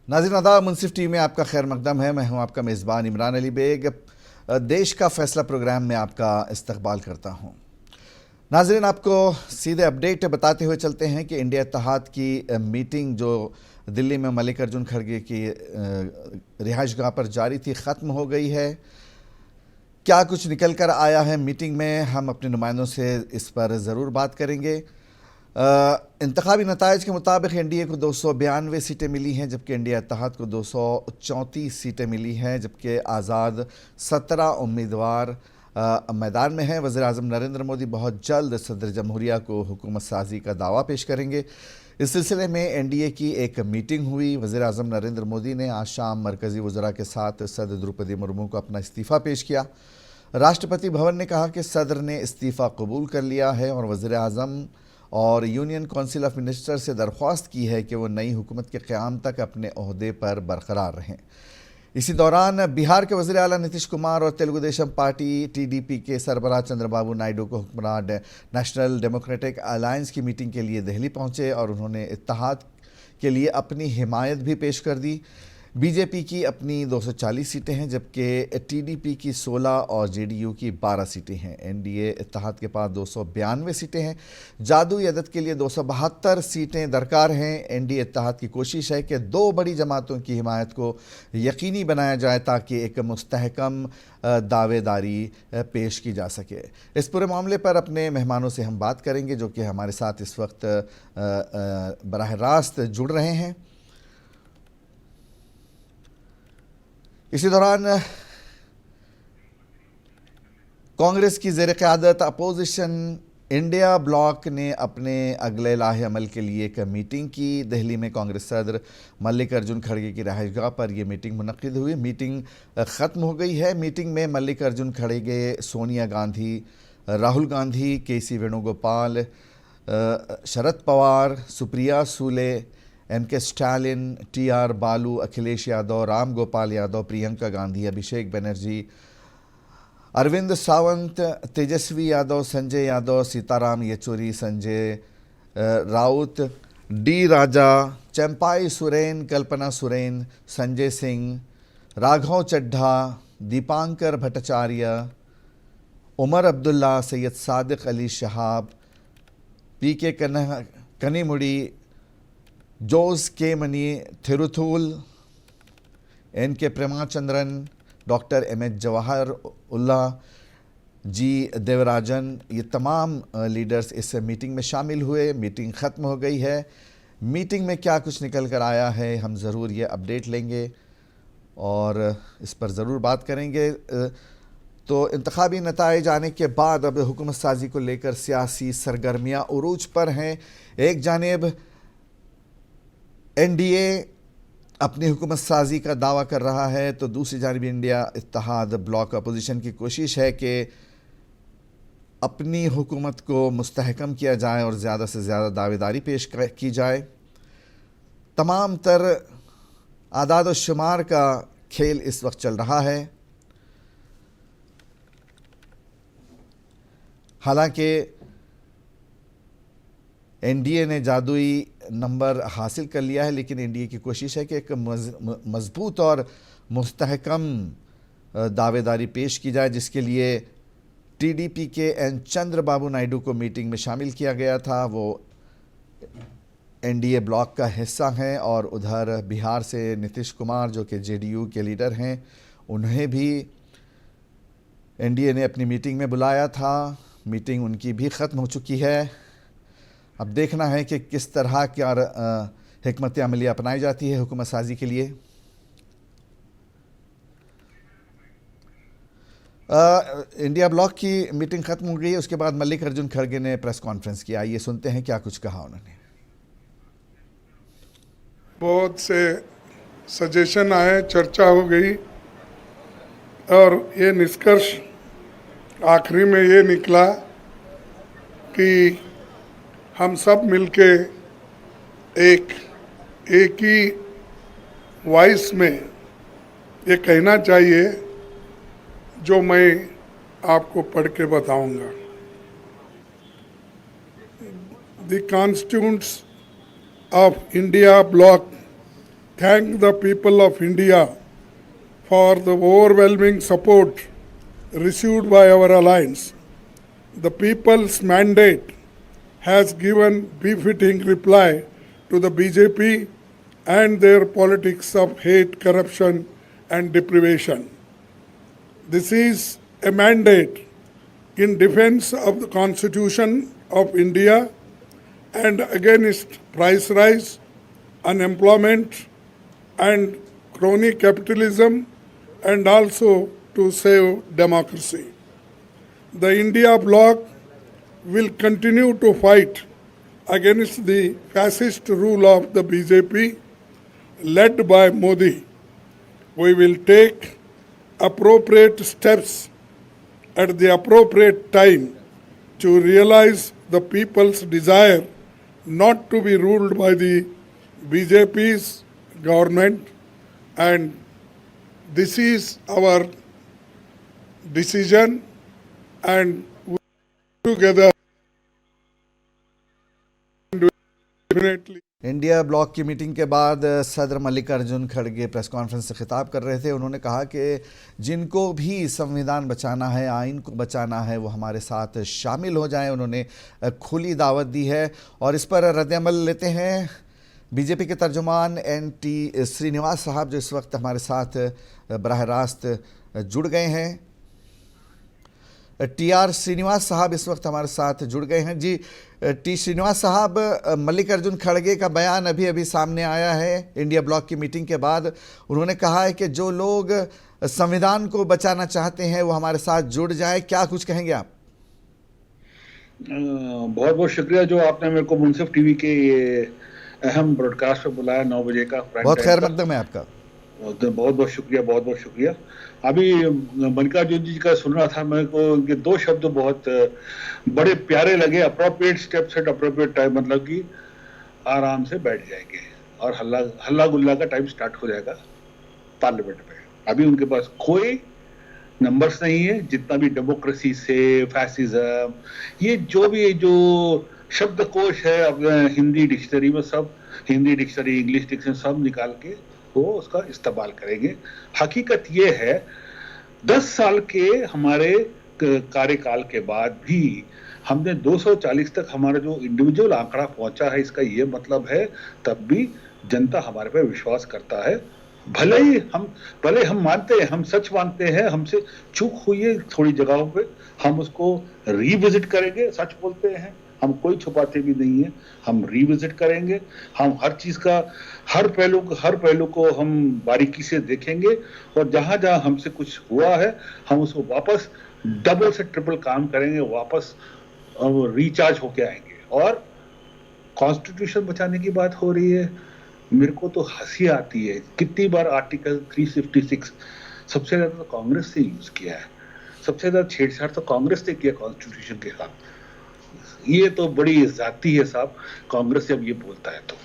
नाज़रीन आदाब, मुनसिफ टीवी में आपका खैर मकदम है। मैं हूं आपका मेज़बान इमरान अली बेग। देश का फैसला प्रोग्राम में आपका इस्तकबाल करता हूं। नाज़रीन, आपको सीधे अपडेट बताते हुए चलते हैं कि इंडिया इत्तेहाद की मीटिंग जो दिल्ली में मल्लिकार्जुन खड़गे की रिहाइशगाह पर जारी थी, ख़त्म हो गई है। क्या कुछ निकल कर आया है मीटिंग में, हम अपने नुमाइंदों से इस पर ज़रूर बात करेंगे। इंतखाबी नताइज के मुताबिक एनडीए को 292 सीटें मिली हैं, जबकि इंडिया इत्तेहाद को 234 सीटें मिली हैं, जबकि आज़ाद 17 उम्मीदवार मैदान में हैं। वज़ीर-ए-आज़म नरेंद्र मोदी बहुत जल्द सदर जमहूरिया को हुकूमत साजी का दावा पेश करेंगे। इस सिलसिले में एनडीए की एक मीटिंग हुई। वज़ीर-ए-आज़म नरेंद्र मोदी ने आज शाम मरकज़ी वज़रा के साथ सदर द्रौपदी मुर्मू को अपना इस्तीफ़ा पेश किया। राष्ट्रपति भवन ने कहा कि सदर ने इस्तीफ़ा कबूल कर लिया है और वज़ीर-ए-आज़म और यूनियन काउंसिल ऑफ मिनिस्टर से दरख्वास्त की है कि वो नई हुकूमत के क़याम तक अपने ओहदे पर बरकरार रहें। इसी दौरान बिहार के वज़ीर आला नीतीश कुमार और तेलुगु देशम पार्टी टीडीपी के सरबराह चंद्रबाबू नायडू को हुक्मरान नेशनल डेमोक्रेटिक अलायंस की मीटिंग के लिए दिल्ली पहुंचे और उन्होंने इत्तेहाद के लिए अपनी हिमायत भी पेश कर दी। बीजेपी की अपनी 240 सीटें हैं, जबकि टीडीपी की 16 और जेडीयू की 12 सीटें हैं। एनडीए इत्तेहाद के पास 292 सीटें हैं। जादुई अदद के लिए 272 सीटें दरकार हैं। एनडीए इत्तेहाद की कोशिश है कि दो बड़ी जमातों की हिमायत को यकीनी बनाया जाए ताकि एक मुस्तहकम दावेदारी पेश की जा सके। इस पूरे मामले पर अपने मेहमानों से हम बात करेंगे, जो कि हमारे साथ इस वक्त बराह रास्त जुड़ रहे हैं। इसी दौरान कांग्रेस की ज़ेर क़यादत अपोजिशन इंडिया ब्लॉक ने अपने अगले लाहे अमल के लिए एक मीटिंग की। दिल्ली में कांग्रेस सदर मल्लिकार्जुन खड़गे की रिहाइशगाह पर यह मीटिंग मुनक़्क़िद हुई। मीटिंग ख़त्म हो गई है। मीटिंग में मल्लिकार्जुन खड़गे, Sonia Gandhi, Rahul Gandhi, KC Venugopal, Sharad Pawar, Supriya Sule, MK Stalin, TR Baalu, Akhilesh Yadav, Ram Gopal Yadav, Priyanka Gandhi, Abhishek Banerjee, Arvind Sawant, Tejashwi Yadav, Sanjay Yadav, Sitaram Yechury, Sanjay Raut, D Raja, Champai Soren, Kalpana Soren, Sanjay Singh, Raghav Chadha, Dipankar Bhattacharya, Omar Abdullah, Syed Sadiq Ali Shihab, PK Kanimozhi, Jose K Mani थिरुथुल, NK Premachandran, doctor MH Jawahirullah, G Devarajan, ये तमाम लीडर्स इस मीटिंग में शामिल हुए। मीटिंग ख़त्म हो गई है। मीटिंग में क्या कुछ निकल कर आया है, हम ज़रूर ये अपडेट लेंगे और इस पर ज़रूर बात करेंगे। तो इंतखाबी नताइज आने के बाद अब हुकूमत साजी को लेकर सियासी सरगर्मियाँ उरूज पर हैं। एक जानिब एनडीए अपनी हुकूमत साजी का दावा कर रहा है, तो दूसरी जानिब इंडिया इत्तेहाद ब्लॉक अपोजिशन की कोशिश है कि अपनी हुकूमत को मुस्तहकम किया जाए और ज़्यादा से ज़्यादा दावेदारी पेश की जाए। तमाम तर आदाद व शुमार का खेल इस वक्त चल रहा है। हालांकि एनडीए ने जादुई नंबर हासिल कर लिया है, लेकिन एनडीए की कोशिश है कि एक मजबूत और मुस्तहकम दावेदारी पेश की जाए, जिसके लिए टीडीपी के एन चंद्रबाबू नायडू को मीटिंग में शामिल किया गया था। वो एनडीए ब्लॉक का हिस्सा हैं और उधर बिहार से नीतीश कुमार, जो कि जेडीयू के लीडर हैं, उन्हें भी एनडीए ने अपनी मीटिंग में बुलाया था। मीटिंग उनकी भी ख़त्म हो चुकी है। अब देखना है कि किस तरह क्या हिकमत अमली अपनाई जाती है हुकूमत साजी के लिए। इंडिया ब्लॉक की मीटिंग ख़त्म हो गई है। उसके बाद मल्लिकार्जुन खड़गे ने प्रेस कॉन्फ्रेंस किया। आइए सुनते हैं क्या कुछ कहा उन्होंने। बहुत से सजेशन आए, चर्चा हो गई और ये निष्कर्ष आखिरी में ये निकला कि हम सब मिलके एक ही वॉइस में ये कहना चाहिए जो मैं आपको पढ़ के बताऊंगा। The constituents of India bloc thank the people of India for the overwhelming support received by our alliance. The people's mandate has given befitting reply to the BJP and their politics of hate, corruption, and deprivation. This is a mandate in defense of the Constitution of India and against price rise, unemployment, and crony capitalism, and also to save democracy. The India bloc will continue to fight against the fascist rule of the BJP led by Modi. We will take appropriate steps at the appropriate time to realize the people's desire not to be ruled by the BJP's government, and this is our decision, and we together definitely. India block की meeting के बाद सदर मल्लिकार्जुन खड़गे press conference से खिताब कर रहे थे। उन्होंने कहा कि जिनको भी संविधान बचाना है, आइन को बचाना है, वो हमारे साथ शामिल हो जाएं। उन्होंने खुली दावत दी है और इस पर रद्द-ए-अमल लेते हैं बीजेपी के तर्जुमान NT श्रीनिवास साहब, जो इस वक्त हमारे साथ बराह रास्त जुड़ गए हैं। TR श्रीनिवास साहब इस वक्त हमारे साथ जुड़ गए हैं। जी T श्रीनिवास साहब, मल्लिकार्जुन खड़गे का बयान अभी अभी सामने आया है इंडिया ब्लॉक की मीटिंग के बाद। उन्होंने कहा है कि जो लोग संविधान को बचाना चाहते हैं वो हमारे साथ जुड़ जाए। क्या कुछ कहेंगे आप? बहुत बहुत शुक्रिया जो आपने मेरे को मुंसिफ टीवी के ये अहम ब्रॉडकास्ट पे बुलाया 9 बजे का। बहुत खैर मकदम है आपका। बहुत बहुत शुक्रिया, बहुत बहुत शुक्रिया। अभी मल्लिकार्जुन जी का सुन रहा था, मेरे को उनके 2 शब्द बहुत बड़े प्यारे लगे, appropriate steps eight appropriate time. मतलब कि आराम से बैठ जाएंगे और हल्ला गुल्ला का टाइम स्टार्ट हो जाएगा पार्लियामेंट में। अभी उनके पास कोई नंबर्स नहीं है। जितना भी डेमोक्रेसी से फैसिज्म, ये जो शब्दकोश है अपने हिंदी डिक्शनरी में, सब हिंदी डिक्शनरी, इंग्लिश डिक्शनरी सब निकाल के वो उसका इस्तेमाल करेंगे। हकीकत ये है 10 साल के हमारे कार्यकाल के बाद भी हमने 240 तक हमारा जो इंडिविजुअल आंकड़ा पहुंचा है, इसका ये मतलब है तब भी जनता हमारे पे विश्वास करता है। भले हम मानते हैं, हम सच मानते हैं, हमसे चूक हुई है थोड़ी जगहों पे, हम उसको रिविजिट करेंगे। सच बोलते हैं हम, कोई छुपाते भी नहीं है, हम रिविजिट करेंगे। हम हर चीज का हर पहलू को हम बारीकी से देखेंगे और जहां जहां हमसे कुछ हुआ है हम उसको वापस डबल से ट्रिपल काम करेंगे, वापस रिचार्ज होके आएंगे। और कॉन्स्टिट्यूशन बचाने की बात हो रही है, मेरे को तो हंसी आती है। कितनी बार आर्टिकल 356 सबसे ज्यादा तो कांग्रेस से यूज किया है, सबसे ज्यादा छेड़छाड़ तो कांग्रेस ने किया कॉन्स्टिट्यूशन के साथ। ये तो बड़ी जाती है साहब, कांग्रेस जब ये बोलता है तो।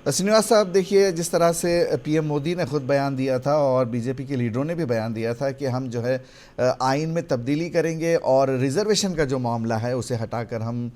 श्रीनिवास साहब, देखिए जिस तरह से PM मोदी ने खुद बयान दिया था और बीजेपी के लीडरों ने भी बयान दिया था कि हम जो है आइन में तब्दीली करेंगे और रिजर्वेशन का जो मामला है उसे हटाकर हम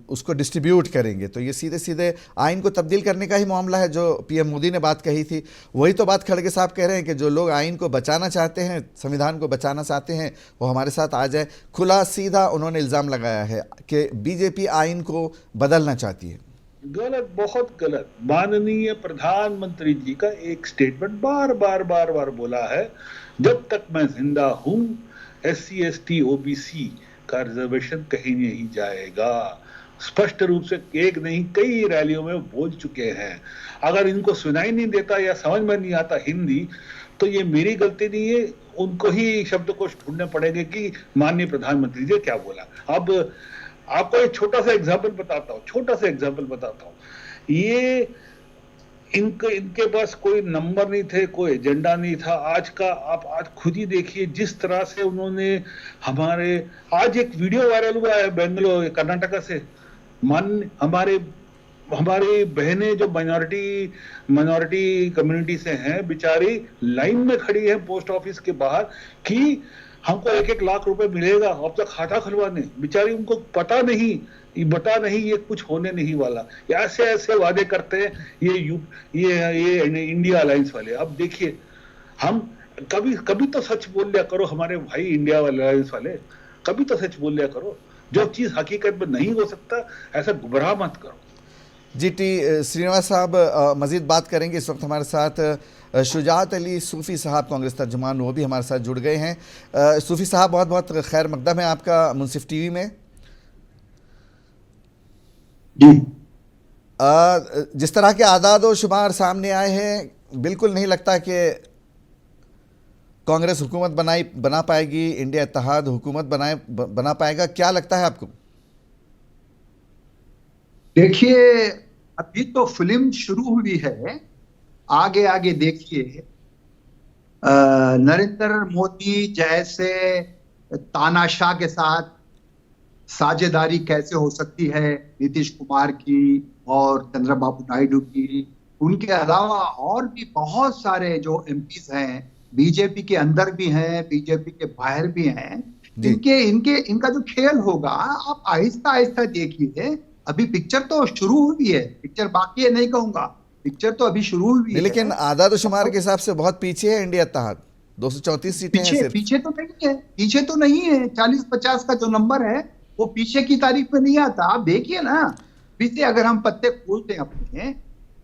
उसको डिस्ट्रीब्यूट करेंगे, तो ये सीधे सीधे आइन को तब्दील करने का ही मामला है। जो PM मोदी ने बात कही थी वही तो बात खड़गे साहब कह रहे हैं कि जो लोग आइन को बचाना चाहते हैं, संविधान को बचाना चाहते हैं, वो हमारे साथ आ जाए। खुला सीधा उन्होंने इल्ज़ाम लगाया है कि BJP आइन को बदलना चाहती है। गलत, बहुत गलत। माननीय प्रधानमंत्री जी का एक स्टेटमेंट बार बार बोला है, जब तक मैं जिंदा हूं SC ST OBC का रिजर्वेशन कहीं नहीं जाएगा। स्पष्ट रूप से एक नहीं कई रैलियों में बोल चुके हैं। अगर इनको सुनाई नहीं देता या समझ में नहीं आता हिंदी तो ये मेरी गलती नहीं है, उनको ही शब्दकोश ढूंढने पड़ेंगे कि माननीय प्रधानमंत्री जी क्या बोला। अब आपको एक छोटा सा एग्जाम्पल बताता हूँ। ये इनके पास कोई नंबर नहीं थे, कोई एजेंडा नहीं था। आज खुद ही देखिए जिस तरह से उन्होंने आज एक वीडियो वायरल हुआ है बेंगलोर कर्नाटका से, हमारी बहनें जो माइनॉरिटी कम्युनिटी से हैं, बेचारी लाइन में खड़ी है पोस्ट ऑफिस के बाहर कि हमको 1-1 लाख रुपए मिलेगा, अब तक खाता खुलवाने। बेचारी उनको पता नहीं ये बता नहीं, ये कुछ होने नहीं वाला, ऐसे ऐसे वादे करते हैं ये इंडिया अलायंस वाले। अब देखिए, हम कभी कभी तो सच बोल लिया करो हमारे भाई इंडिया अलायंस वाले, कभी तो सच बोल लिया करो। जो चीज हकीकत में नहीं हो सकता ऐसा गुमराह मत करो। जी टी श्रीनिवास साहब मजीद बात करेंगे। इस वक्त हमारे साथ शुजात अली सूफ़ी साहब, कांग्रेस तर्जुमान, वो भी हमारे साथ जुड़ गए हैं। सूफ़ी साहब, बहुत बहुत खैर मकदम है आपका मुंसिफ टीवी में। जी, जिस तरह के आदाद और शुमार सामने आए हैं, बिल्कुल नहीं लगता कि कांग्रेस हुकूमत बना पाएगी, इंडिया इत्तेहाद हुकूमत बना पाएगा। क्या लगता है आपको? देखिए, अभी तो फिल्म शुरू हुई है, आगे आगे देखिए। नरेंद्र मोदी जैसे तानाशाह के साथ साझेदारी कैसे हो सकती है, नीतीश कुमार की और चंद्रबाबू नायडू की, उनके अलावा और भी बहुत सारे जो एमपीज हैं, बीजेपी के अंदर भी हैं, बीजेपी के बाहर भी हैं, इनका जो खेल होगा आप आहिस्ता आहिस्ता देखिए। अभी पिक्चर तो शुरू हुई है, पिक्चर बाकी है नहीं कहूंगा, पिक्चर तो अभी शुरू हुई है। लेकिन आदाद और शुमार के हिसाब से बहुत पीछे है इंडिया इत्तेहाद, 234 सीटें हैं सिर्फ। पीछे तो नहीं है, पीछे तो नहीं है। 40-50 का जो नंबर है वो पीछे की तारीफ में नहीं आता। आप देखिए ना, पीछे अगर हम पत्ते खोलते हैं अपने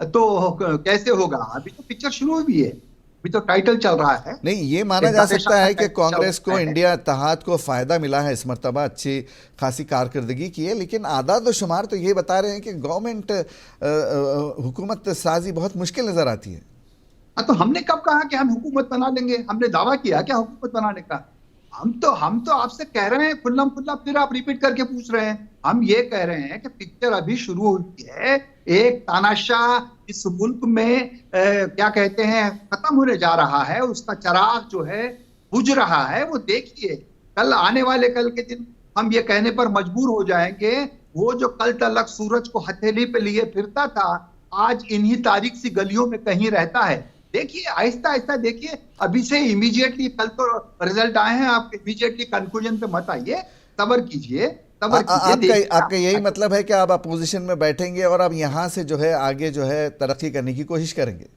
तो कैसे होगा। अभी तो पिक्चर शुरू हुई है, अभी तो टाइटल चल रहा है। नहीं, ये माना जा सकता है कि कांग्रेस को इंडिया इत्तेहाद को फायदा मिला है, इस मर्तबा अच्छी खासी कारकर्दगी की है, लेकिन आदाद और शुमार तो ये बता रहे हैं कि गवर्नमेंट हुकूमत साजी बहुत मुश्किल नजर आती है। तो हमने कब कहा कि हम हुकूमत बना लेंगे? हमने दावा किया क्या हुकूमत बनाने का? हम तो आपसे कह रहे हैं खुल्लम खुल्ला, फिर आप रिपीट करके पूछ रहे हैं। हम ये कह रहे हैं कि पिक्चर अभी शुरू हुई है। एक तानाशाह इस मुल्क में क्या कहते हैं खत्म होने जा रहा है, उसका चराग जो है बुझ रहा है। वो देखिए, कल आने वाले कल के दिन हम ये कहने पर मजबूर हो जाएंगे, वो जो कल तलक सूरज को हथेली पे लिए फिरता था, आज इन्हीं तारीख सी गलियों में कहीं रहता है। देखिए, आहिस्ता आहिस्ता देखिए। अभी से इमीडिएटली, कल तो रिजल्ट आए हैं, आप इमीडिएटली कंक्लूजन पे मत आइए, सब्र कीजिए, सब्र कीजिए। आपका यही मतलब है कि आप अपोजिशन में बैठेंगे और आप यहाँ से जो है आगे जो है तरक्की करने की कोशिश करेंगे?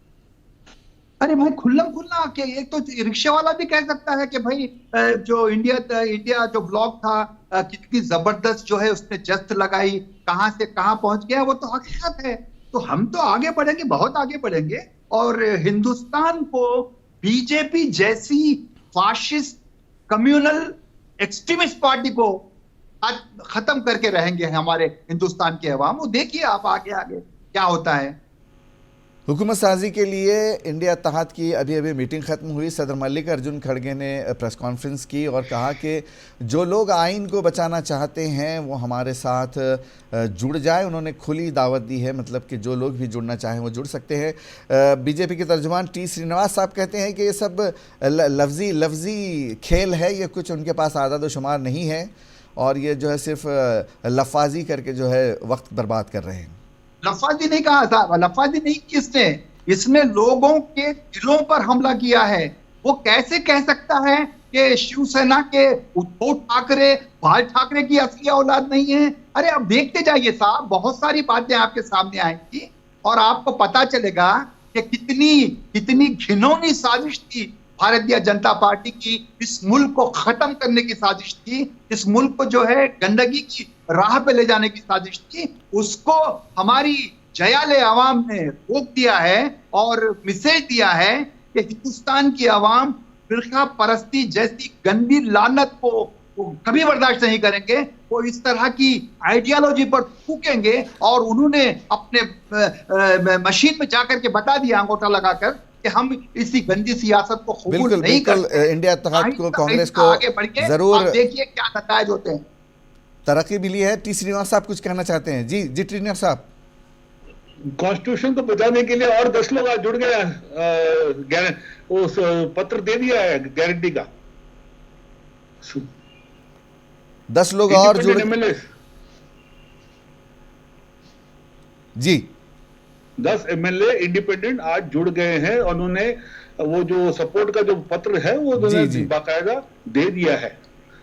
अरे भाई, खुल्लम खुल्ला के एक तो रिक्शे वाला भी कह सकता है कि भाई जो इंडिया जो ब्लॉग था, कितनी जबरदस्त जो है उसने जस्त लगाई, कहां से कहां पहुंच गया, वो तो हकीकत है। तो हम तो आगे बढ़ेंगे, बहुत आगे बढ़ेंगे, और हिंदुस्तान को बीजेपी जैसी फाशिस्ट कम्युनल एक्सट्रीमिस्ट पार्टी को आज खत्म करके रहेंगे हमारे हिंदुस्तान के अवाम। वो देखिए आप आगे आगे क्या होता है। हुकूमत साजी के लिए इंडिया इत्तेहाद की अभी अभी मीटिंग ख़त्म हुई। सदर मल्लिकार्जुन खड़गे ने प्रेस कॉन्फ्रेंस की और कहा कि जो लोग आइन को बचाना चाहते हैं वो हमारे साथ जुड़ जाए। उन्होंने खुली दावत दी है, मतलब कि जो लोग भी जुड़ना चाहें वो जुड़ सकते हैं। बीजेपी के तर्जुमान टी श्रीनिवास साहब कहते हैं कि ये सब लफ्ज़ी खेल है, ये कुछ उनके पास आदाद व शुमार नहीं है और ये जो है सिर्फ लफाजी करके जो है वक्त बर्बाद कर रहे हैं। लफाजी नहीं कहा था, लफाजी नहीं की इसने लोगों के दिलों पर हमला किया है। वो कैसे कह सकता है कि शिवसेना के उद्धव ठाकरे, बाल ठाकरे की असली औलाद नहीं है? अरे अब देखते जाइए साहब, बहुत सारी बातें आपके सामने आएंगी और आपको पता चलेगा कि कितनी घिनौनी साजिश थी भारतीय जनता पार्टी की। इस मुल्क को खत्म करने की साजिश थी, इस मुल्क को जो है गंदगी की राह पे ले जाने की साजिश थी। उसको हमारी जयाले आवाम ने रोक दिया है और मैसेज दिया है कि हिंदुस्तान की आवाम फिरका परस्ती जैसी गंदी लानत को कभी बर्दाश्त नहीं करेंगे। वो इस तरह की आइडियोलॉजी पर थूकेंगे और उन्होंने अपने मशीन में जाकर के बता दिया अंगूठा लगाकर कि हम इसी गंदी सियासत को कबूल नहीं करते। इंडिया इत्तेहाद को, कांग्रेस को आगे बढ़ के जरूर देखिए क्या नतायज होते हैं। तरक्की मिली है। टी श्रीनिवास साहब कुछ कहना चाहते हैं? जी श्रीनिवास साहब। कॉन्स्टिट्यूशन को बचाने के लिए और 10 लोग आज जुड़ गए, उस पत्र दे दिया है गारंटी का। 10 लोग और जुड़ जी 10 एमएलए इंडिपेंडेंट आज जुड़ गए हैं। उन्होंने वो जो सपोर्ट का जो पत्र है वो बाकायदा दे दिया है।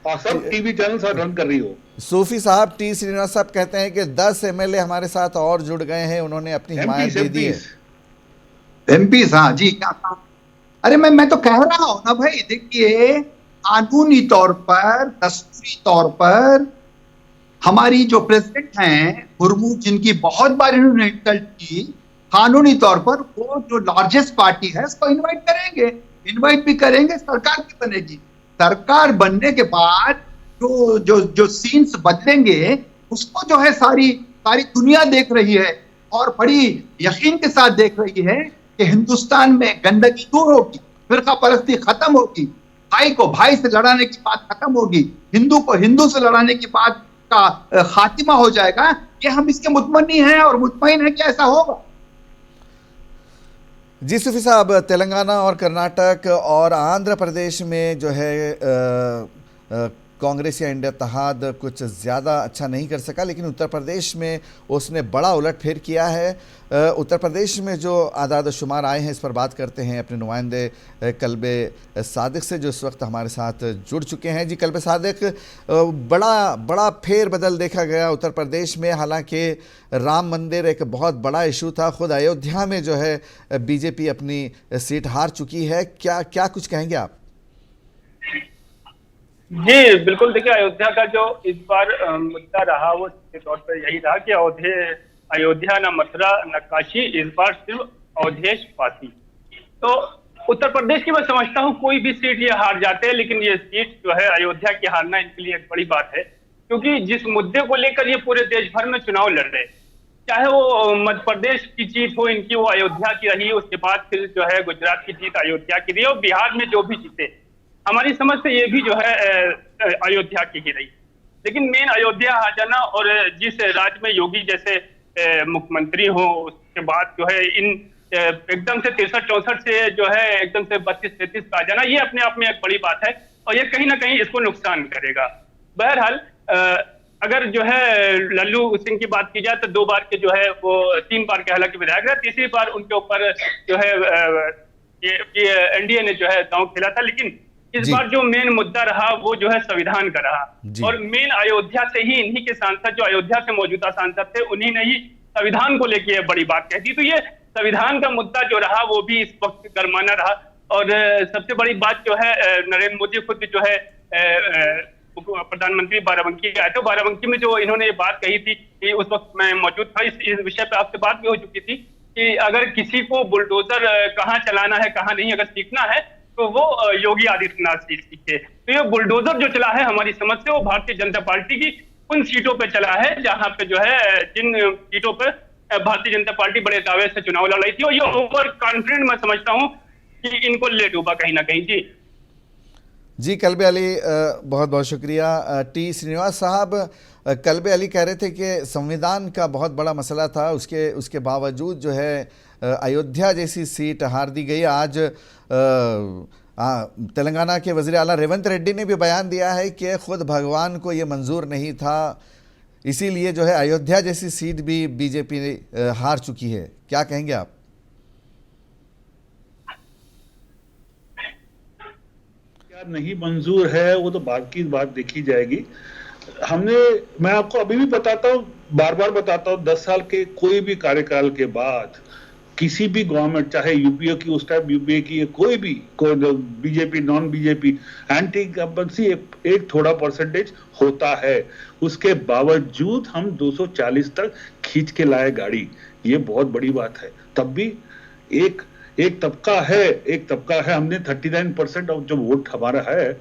और सब टीवी चैनल से रन कर रही हो। सूफी साहब, टी श्रीनिवास साहब कहते हैं कि 10 एमएलए हमारे साथ और जुड़ गए हैं, उन्होंने अपनी हिमायत दे दी है। एमपी, हाँ जी, क्या कहा? अरे मैं तो कह रहा हूं ना भाई, देखिए कानूनी तौर पर, दस्तूरी तौर पर हमारी जो प्रेसिडेंट हैं मुर्मू, जिनकी बहुत बार इन्होंने इंसल्ट की, कानूनी तौर पर वो जो लार्जेस्ट पार्टी है उसको इनवाइट करेंगे, इनवाइट भी करेंगे, सरकार भी बनेगी। सरकार बनने के बाद जो जो जो सीन्स बदलेंगे उसको जो है सारी दुनिया देख रही है और बड़ी यकीन के साथ देख रही है कि हिंदुस्तान में गंदगी दूर होगी, फिरका परस्ती खत्म होगी, भाई को भाई से लड़ाने की बात खत्म होगी, हिंदू को हिंदू से लड़ाने की बात का खात्मा हो जाएगा। ये हम इसके मुतमनी हैं और मुतमईन है कि ऐसा होगा। जी सूफी साहब, तेलंगाना और कर्नाटक और आंध्र प्रदेश में जो है कांग्रेस या इंडिया इत्तेहाद कुछ ज़्यादा अच्छा नहीं कर सका, लेकिन उत्तर प्रदेश में उसने बड़ा उलटफेर किया है। उत्तर प्रदेश में जो आदाद शुमार आए हैं, इस पर बात करते हैं अपने नुमाइंदे कल्बे सादिक से, जो इस वक्त हमारे साथ जुड़ चुके हैं। जी कल्बे सादिक, बड़ा फेर बदल देखा गया उत्तर प्रदेश में। हालांकि राम मंदिर एक बहुत बड़ा इशू था, खुद अयोध्या में जो है बीजेपी अपनी सीट हार चुकी है। क्या कुछ कहेंगे आप? जी बिल्कुल, देखिए अयोध्या का जो इस बार मुद्दा रहा वो के तौर पर यही रहा कि अयोध्या न मथुरा न काशी, इस बार सिर्फ अवधेश फांसी। तो उत्तर प्रदेश की मैं समझता हूँ कोई भी सीट ये हार जाते हैं, लेकिन ये सीट जो है अयोध्या की हारना इनके लिए एक बड़ी बात है, क्योंकि जिस मुद्दे को लेकर ये पूरे देश भर में चुनाव लड़ रहे, चाहे वो मध्य प्रदेश की जीत हो इनकी, वो अयोध्या की रही, उसके बाद फिर जो है गुजरात की जीत अयोध्या की रही और बिहार में जो भी जीते, हमारी समझ से ये भी जो है अयोध्या की ही रही। लेकिन मेन अयोध्या आ जाना, और जिस राज्य में योगी जैसे मुख्यमंत्री हो, उसके बाद जो है इन एकदम से 63-64 से जो है एकदम से 32-33 का आ जाना, ये अपने आप में एक बड़ी बात है और ये कहीं ना कहीं इसको नुकसान करेगा। बहरहाल अगर जो है लल्लू सिंह की बात की जाए तो 2 बार के जो है वो 3 बार के हालांकि विधायक रहे, तीसरी बार उनके ऊपर जो है ये एनडीए ने जो है दांव खेला था। लेकिन इस बार जो मेन मुद्दा रहा वो जो है संविधान का रहा, और मेन अयोध्या से ही इन्हीं के सांसद जो अयोध्या से मौजूदा सांसद थे, उन्हीं ने ही संविधान को लेकर ये बड़ी बात कह दी। तो ये संविधान का मुद्दा जो रहा वो भी इस वक्त गरमाना रहा। और सबसे बड़ी बात जो है, नरेंद्र मोदी खुद जो है प्रधानमंत्री बाराबंकी आए थे, बाराबंकी में जो इन्होंने ये बात कही थी कि उस वक्त मैं मौजूद था, इस विषय पर आपसे बात भी हो चुकी थी कि अगर किसी को बुलडोजर कहाँ चलाना है कहाँ नहीं अगर सीखना है तो वो योगी आदित्यनाथ से सीखे। तो ये बुलडोजर जो चला है हमारी समझ से वो भारतीय जनता पार्टी की उन सीटों पे चला है जहां पे जो है जिन सीटों पर भारतीय जनता पार्टी बड़े दावे से चुनाव लड़ रही थी, और ये ओवर कॉन्फिडेंट मैं समझता हूं कि इनको ले डूबा कहीं ना कहीं। जी कल्बे अली, बहुत बहुत शुक्रिया। टी श्रीनिवास साहब, कल्बे अली कह रहे थे कि संविधान का बहुत बड़ा मसला था, उसके बावजूद जो है अयोध्या जैसी सीट हार दी गई। आज तेलंगाना के वज़ीर आला रेवंत रेड्डी ने भी बयान दिया है कि खुद भगवान को ये मंजूर नहीं था, इसीलिए जो है अयोध्या जैसी सीट भी बीजेपी हार चुकी है। क्या कहेंगे आप? क्या नहीं मंजूर है वो तो बाकी बात देखी जाएगी। मैं आपको अभी भी बताता हूँ, बार बार बताता हूँ, 10 साल के कोई भी कार्यकाल के बाद किसी भी गवर्नमेंट, चाहे यूपीए की उस टाइम यूपीए की कोई BJP non BJP anti incumbency एक थोड़ा परसेंटेज होता है, उसके बावजूद हम 240 तक खींच के लाए गाड़ी, ये बहुत बड़ी बात है। तब भी एक तबका है हमने 39% जो वोट हमारा है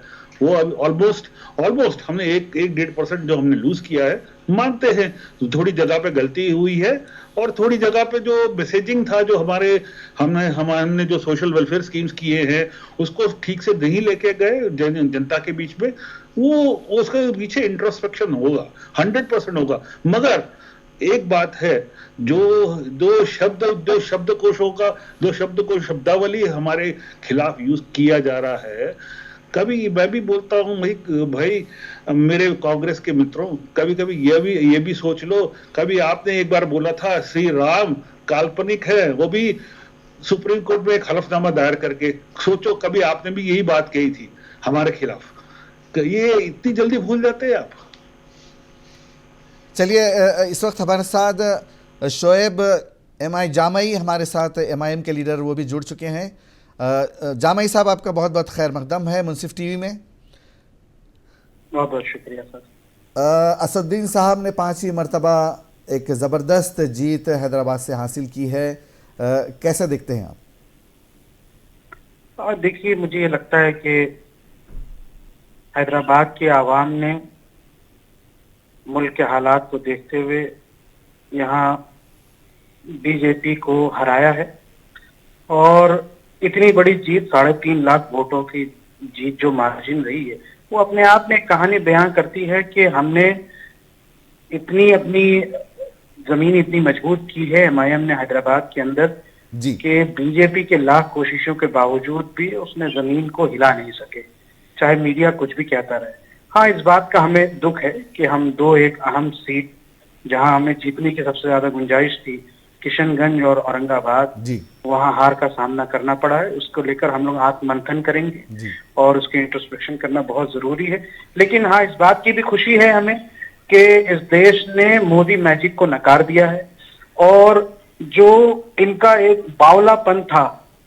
वो ऑलमोस्ट हमने 1-1.5% जो हमने लूज किया है, मानते हैं थोड़ी जगह पे गलती हुई है और थोड़ी जगह पे जो मैसेजिंग था जो हमने जो सोशल वेलफेयर स्कीम्स किए हैं उसको ठीक से नहीं लेके गए जनता के बीच में, वो उसके पीछे इंट्रोस्पेक्शन होगा, 100% होगा। मगर एक बात है, जो शब्दावली हमारे खिलाफ यूज किया जा रहा है, कभी मैं भी बोलता हूं भाई मेरे कांग्रेस के मित्रों, कभी ये भी सोच लो, कभी आपने एक बार बोला था श्री राम काल्पनिक है, वो भी सुप्रीम कोर्ट में एक हलफनामा दायर करके, सोचो कभी आपने भी यही बात कही थी हमारे खिलाफ। ये इतनी जल्दी भूल जाते हैं आप? चलिए, इस वक्त हमारे साथ शोएब एमआई जामई हमारे साथ एमआईएम के लीडर वो भी जुड़ चुके हैं। जामई साहब, आपका बहुत बहुत खैर मकदम है मुंसिफ टीवी में। बहुत बहुत शुक्रिया सर। असदुद्दीन साहब ने 5वीं मरतबा एक ज़बरदस्त जीत हैदराबाद से हासिल की है, कैसे देखते हैं आप? देखिए, मुझे ये लगता है कि हैदराबाद के आवाम ने मुल्क के हालात को देखते हुए यहाँ बीजेपी को हराया है और इतनी बड़ी जीत, 3.5 लाख वोटों की जीत जो मार्जिन रही है, वो अपने आप में एक कहानी बयान करती है कि हमने इतनी अपनी जमीन इतनी मजबूत की है एमआईएम ने हैदराबाद के अंदर जी कि बीजेपी के लाख कोशिशों के बावजूद भी उसने जमीन को हिला नहीं सके, चाहे मीडिया कुछ भी कहता रहे। हाँ, इस बात का हमें दुख है कि हम एक अहम सीट जहां हमें जीतने की सबसे ज्यादा गुंजाइश थी, किशनगंज और औरंगाबाद, जी वहां हार का सामना करना पड़ा है। उसको लेकर हम लोग आत्ममंथन करेंगे जी और उसकी इंट्रोस्पेक्शन करना बहुत जरूरी है। लेकिन हाँ, इस बात की भी खुशी है हमें कि इस देश ने मोदी मैजिक को नकार दिया है और जो इनका एक बावलापन था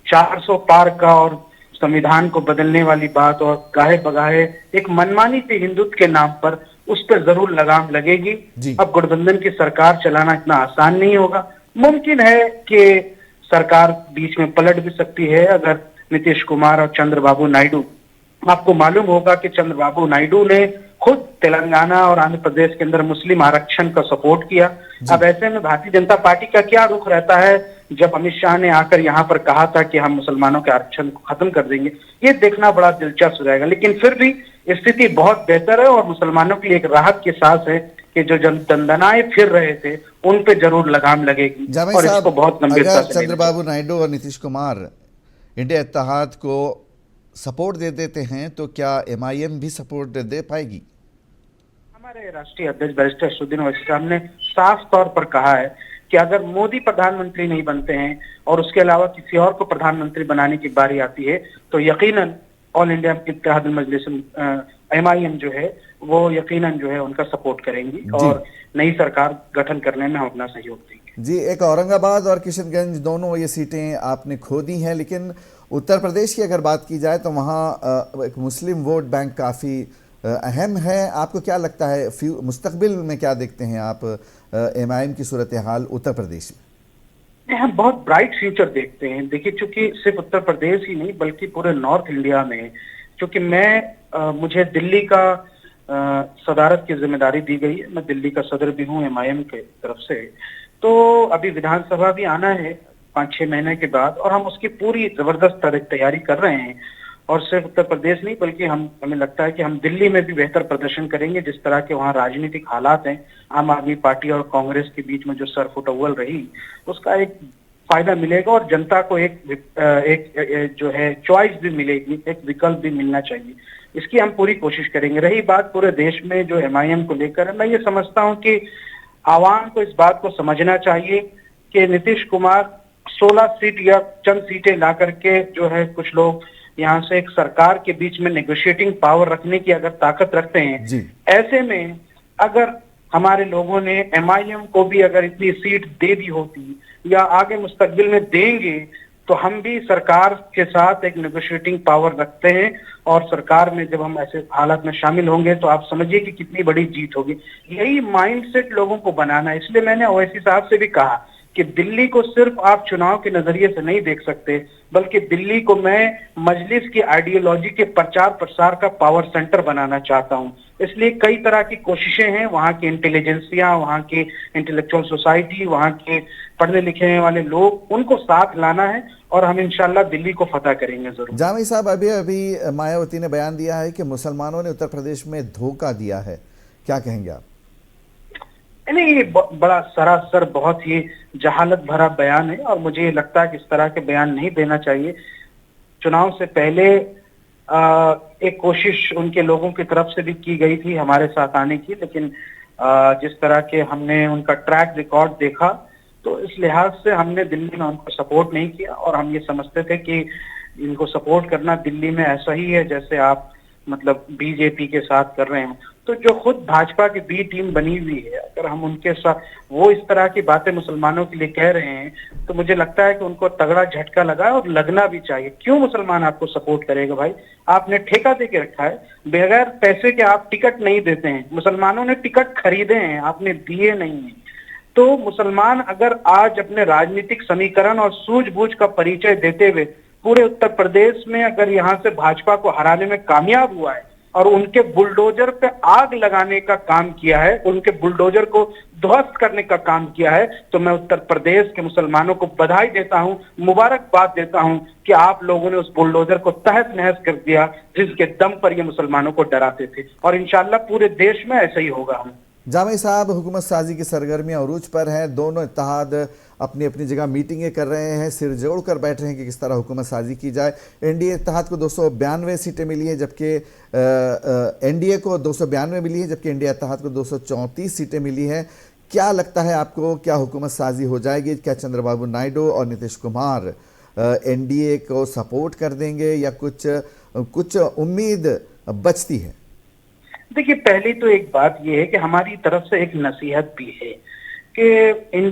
400 पार का और संविधान को बदलने वाली बात और गाहे बगाहे एक मनमानी थी हिंदुत्व के नाम पर, उस पर जरूर लगाम लगेगी। जी। अब गठबंधन की सरकार चलाना इतना आसान नहीं होगा। मुमकिन है कि सरकार बीच में पलट भी सकती है अगर नीतीश कुमार और चंद्रबाबू नायडू, आपको मालूम होगा कि चंद्रबाबू नायडू ने खुद तेलंगाना और आंध्र प्रदेश के अंदर मुस्लिम आरक्षण का सपोर्ट किया। अब ऐसे में भारतीय जनता पार्टी का क्या रुख रहता है जब अमित शाह ने आकर यहाँ पर कहा था कि हम मुसलमानों के आरक्षण को खत्म कर देंगे, ये देखना बड़ा दिलचस्प रहेगा। लेकिन फिर भी स्थिति बहुत बेहतर है और मुसलमानों के लिए एक राहत की सांस है कि जो दंदनाएं फिर रहे थे उन पे जरूर लगाम लगेगी जामई और साहब, इसको बहुत गंभीरता अगर से चंद्रबाबू नायडू और नीतीश कुमार इंडिया इत्तेहाद को सपोर्ट दे देते हैं तो क्या एमआईएम भी सपोर्ट दे पाएगी? हमारे राष्ट्रीय अध्यक्ष बैरिस्टर असदुद्दीन ओवैसी साहब ने साफ तौर पर कहा है कि अगर मोदी प्रधानमंत्री नहीं बनते हैं और उसके अलावा किसी और को प्रधानमंत्री बनाने की बारी आती है तो यकीनन ऑल इंडिया इत्तेहाद मजलिस एमआईएम जो है वो यकीनन जो है उनका सपोर्ट करेंगी और नई सरकार गठन करने में हम अपना सहयोग देंगे। जी, एक औरंगाबाद और किशनगंज दोनों ये सीटें आपने खो दी हैं, लेकिन उत्तर प्रदेश की अगर बात की जाए तो वहाँ एक मुस्लिम वोट बैंक काफ़ी अहम है। आपको क्या लगता है, मुस्तकबिल में क्या देखते हैं आप एमआईएम की सूरत हाल उत्तर प्रदेश में? हम बहुत ब्राइट फ्यूचर देखते हैं। देखिए, चूंकि सिर्फ उत्तर प्रदेश ही नहीं बल्कि पूरे नॉर्थ इंडिया में, चूंकि मुझे दिल्ली का सदारत की जिम्मेदारी दी गई है, मैं दिल्ली का सदर भी हूँ एमआईएम के तरफ से, तो अभी विधानसभा भी आना है 5-6 महीने के बाद और हम उसकी पूरी जबरदस्त तैयारी कर रहे हैं। और सिर्फ उत्तर प्रदेश नहीं बल्कि हमें लगता है कि हम दिल्ली में भी बेहतर प्रदर्शन करेंगे। जिस तरह के वहाँ राजनीतिक हालात हैं, आम आदमी पार्टी और कांग्रेस के बीच में जो सरफुटअव्वल रही, उसका एक फायदा मिलेगा और जनता को एक जो है चॉइस भी मिलेगी, एक विकल्प भी मिलना चाहिए। इसकी हम पूरी कोशिश करेंगे। रही बात पूरे देश में जो एमआईएम को लेकर है, मैं ये समझता हूँ कि आवाम को इस बात को समझना चाहिए कि नीतीश कुमार 16 सीट या चंद सीटें ला करके जो है कुछ लोग यहाँ से एक सरकार के बीच में नेगोशिएटिंग पावर रखने की अगर ताकत रखते हैं, ऐसे में अगर हमारे लोगों ने एमआईएम को भी अगर इतनी सीट दे दी होती या आगे मुस्तकबिल में देंगे तो हम भी सरकार के साथ एक नेगोशिएटिंग पावर रखते हैं और सरकार में जब हम ऐसे हालात में शामिल होंगे तो आप समझिए कि कितनी बड़ी जीत होगी। यही माइंडसेट लोगों को बनाना है। इसलिए मैंने ओवैसी साहब से भी कहा कि दिल्ली को सिर्फ आप चुनाव के नजरिए से नहीं देख सकते, बल्कि दिल्ली को मैं मजलिस की आइडियोलॉजी के प्रचार प्रसार का पावर सेंटर बनाना चाहता हूं। इसलिए कई तरह की कोशिशें हैं, वहां की इंटेलिजेंसिया, वहां की इंटेलेक्चुअल सोसाइटी, वहां के पढ़ने लिखने वाले लोग, उनको साथ लाना है और हम इंशाल्लाह दिल्ली को फतह करेंगे जरूर। जामी साहब, अभी मायावती ने बयान दिया है कि मुसलमानों ने उत्तर प्रदेश में धोखा दिया है, क्या कहेंगे आप? नहीं, ये बड़ा सरासर बहुत ही जहालत भरा बयान है और मुझे लगता है कि इस तरह के बयान नहीं देना चाहिए। चुनाव से पहले एक कोशिश उनके लोगों की तरफ से भी की गई थी हमारे साथ आने की, लेकिन जिस तरह के हमने उनका ट्रैक रिकॉर्ड देखा तो इस लिहाज से हमने दिल्ली में उनको सपोर्ट नहीं किया और हम ये समझते थे कि इनको सपोर्ट करना दिल्ली में ऐसा ही है जैसे आप मतलब बीजेपी के साथ कर रहे हैं, तो जो खुद भाजपा की बी टीम बनी हुई है, अगर हम उनके साथ वो इस तरह की बातें मुसलमानों के लिए कह रहे हैं, तो मुझे लगता है कि उनको तगड़ा झटका लगा है और लगना भी चाहिए। क्यों मुसलमान आपको सपोर्ट करेगा भाई? आपने ठेका दे के रखा है, बगैर पैसे के आप टिकट नहीं देते हैं। मुसलमानों ने टिकट खरीदे हैं, आपने दिए नहीं है। तो मुसलमान अगर आज अपने राजनीतिक समीकरण और सूझबूझ का परिचय देते हुए पूरे उत्तर प्रदेश में अगर यहाँ से भाजपा को हराने में कामयाब हुआ है और उनके बुलडोजर पे आग लगाने का काम किया है, उनके बुलडोजर को ध्वस्त करने का काम किया है, तो मैं उत्तर प्रदेश के मुसलमानों को बधाई देता हूं, मुबारकबाद देता हूं कि आप लोगों ने उस बुलडोजर को तहस नहस कर दिया जिसके दम पर ये मुसलमानों को डराते थे। और इंशाल्लाह पूरे देश में ऐसा ही होगा। हम जामी साहब, हुकूमत साजी की सरगर्मियां उरूज पर हैं, दोनों इत्तेहाद अपनी अपनी जगह मीटिंगें कर रहे हैं, सिर जोड़ कर बैठ रहे हैं कि किस तरह हुकूमत साजी की जाए। एनडीए इत्तेहाद को 292 सीटें मिली हैं, जबकि एनडीए को 292 मिली है, जबकि इंडिया इत्तेहाद को 234 सीटें मिली हैं। क्या लगता है आपको, क्या हुकूमत साजी हो जाएगी? क्या चंद्रबाबू नायडू और नीतीश कुमार एनडीए को सपोर्ट कर देंगे या कुछ उम्मीद बचती है? देखिए, पहली तो एक बात यह है कि हमारी तरफ से एक नसीहत भी है कि